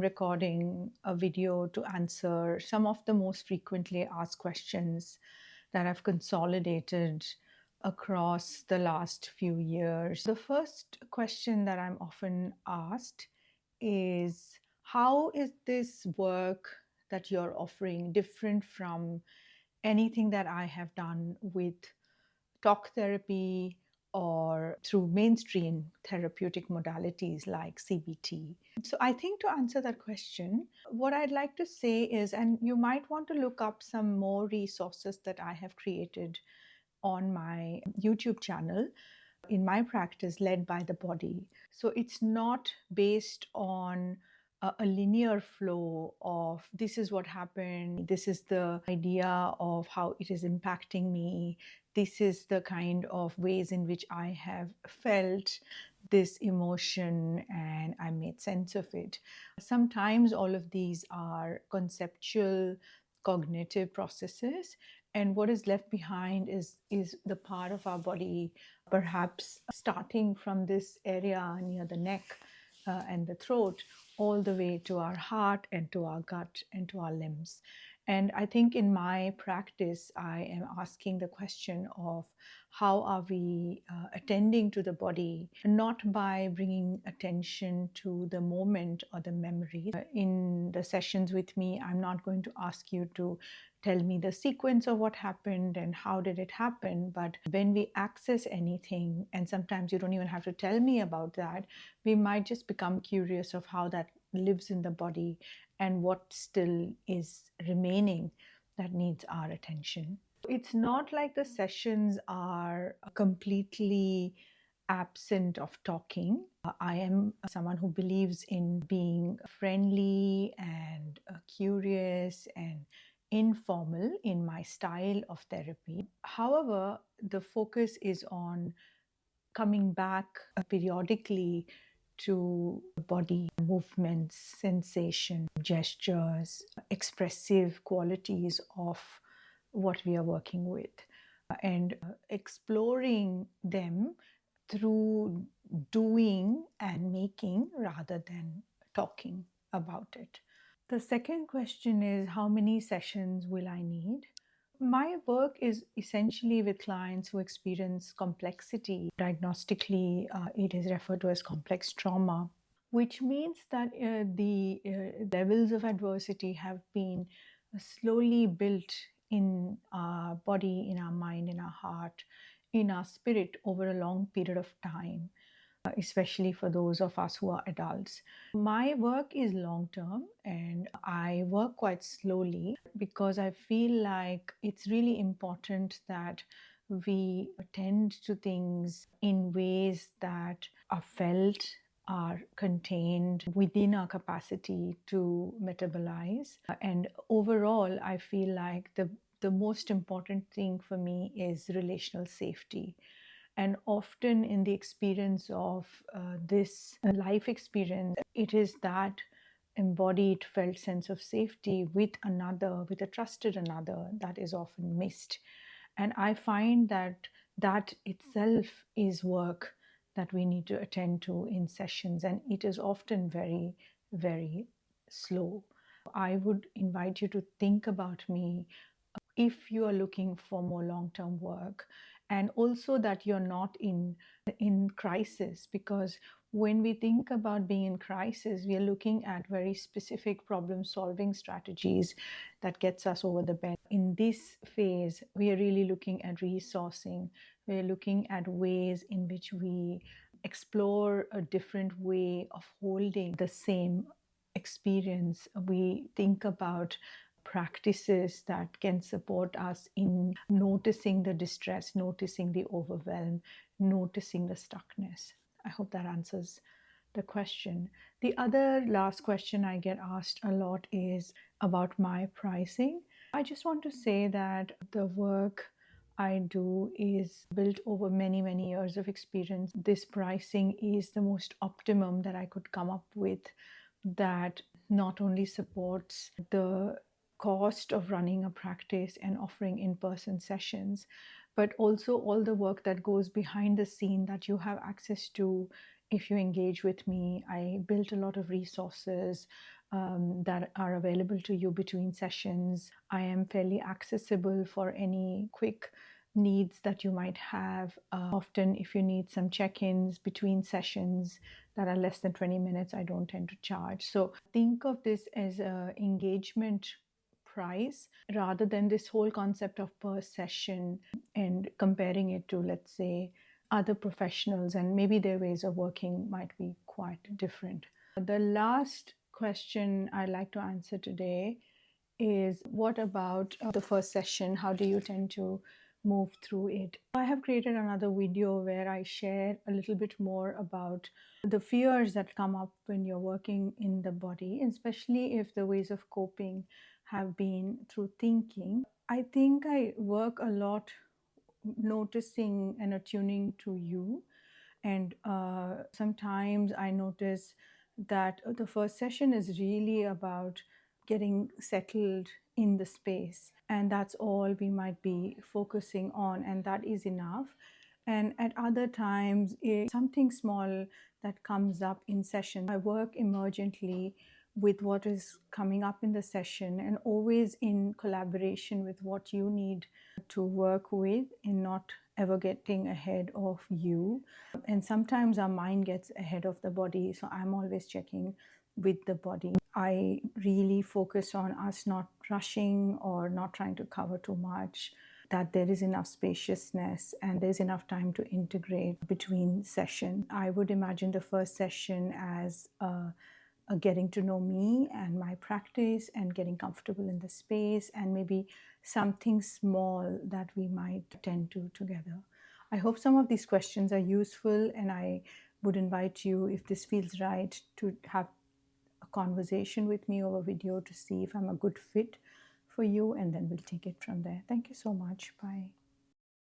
recording a video to answer some of the most frequently asked questions that I've consolidated across the last few years. The first question that I'm often asked is, how is this work that you're offering different from anything that I have done with talk therapy or through mainstream therapeutic modalities like CBT? So, I think to answer that question, what I'd like to say is, and you might want to look up some more resources that I have created on my YouTube channel in my practice, led by the body. So it's not based on a linear flow of this is what happened, this is the idea of how it is impacting me, this is the kind of ways in which I have felt this emotion and I made sense of it. Sometimes all of these are conceptual, cognitive processes, and what is left behind is the part of our body, perhaps starting from this area near the neck and the throat, all the way to our heart and to our gut and to our limbs. And I think in my practice, I am asking the question of how are we attending to the body, not by bringing attention to the moment or the memory. In the sessions with me, I'm not going to ask you to tell me the sequence of what happened and how did it happen. But when we access anything, and sometimes you don't even have to tell me about that, we might just become curious of how that lives in the body and what still is remaining that needs our attention. It's not like the sessions are completely absent of talking. I am someone who believes in being friendly and curious and informal in my style of therapy. However, the focus is on coming back periodically to body movements, sensation, gestures, expressive qualities of what we are working with, and exploring them through doing and making rather than talking about it. The second question is, how many sessions will I need? My work is essentially with clients who experience complexity. Diagnostically, it is referred to as complex trauma, which means that the levels of adversity have been slowly built in our body, in our mind, in our heart, in our spirit over a long period of time, especially for those of us who are adults. My work is long term and I work quite slowly because I feel like it's really important that we attend to things in ways that are felt, are contained within our capacity to metabolize. And overall, I feel like the most important thing for me is relational safety. And often in the experience of this life experience, it is that embodied felt sense of safety with another, with a trusted another, that is often missed. And I find that that itself is work that we need to attend to in sessions, and it is often very, very slow. I would invite you to think about me if you are looking for more long-term work, and also that you're not in crisis, because when we think about being in crisis, we are looking at very specific problem solving strategies that gets us over the bend. In this phase, we are really looking at resourcing. We're looking at ways in which we explore a different way of holding the same experience. We think about practices that can support us in noticing the distress, noticing the overwhelm, noticing the stuckness. I hope that answers the question. The other last question I get asked a lot is about my pricing. I just want to say that the work I do is built over many, many years of experience. This pricing is the most optimum that I could come up with, that not only supports the cost of running a practice and offering in-person sessions, but also all the work that goes behind the scene that you have access to if you engage with me. I built a lot of resources that are available to you between sessions. I am fairly accessible for any quick needs that you might have. Often, if you need some check ins between sessions that are less than 20 minutes, I don't tend to charge. So think of this as an engagement price rather than this whole concept of per session and comparing it to, let's say, other professionals, and maybe their ways of working might be quite different. The last question I'd like to answer today is, what about the first session? How do you tend to move through it? I have created another video where I share a little bit more about the fears that come up when you're working in the body, especially if the ways of coping have been through thinking. I think I work a lot noticing and attuning to you. And sometimes I notice that the first session is really about getting settled in the space. And that's all we might be focusing on, and that is enough. And at other times, it's something small that comes up in session. I work emergently with what is coming up in the session and always in collaboration with what you need to work with, and not ever getting ahead of you. And sometimes our mind gets ahead of the body, so I'm always checking with the body. I really focus on us not rushing or not trying to cover too much, that there is enough spaciousness and there's enough time to integrate between sessions. I would imagine the first session as a getting to know me and my practice and getting comfortable in the space, and maybe something small that we might tend to together. I hope some of these questions are useful, and I would invite you, if this feels right, to have a conversation with me over video to see if I'm a good fit for you, and then we'll take it from there. Thank you so much. Bye.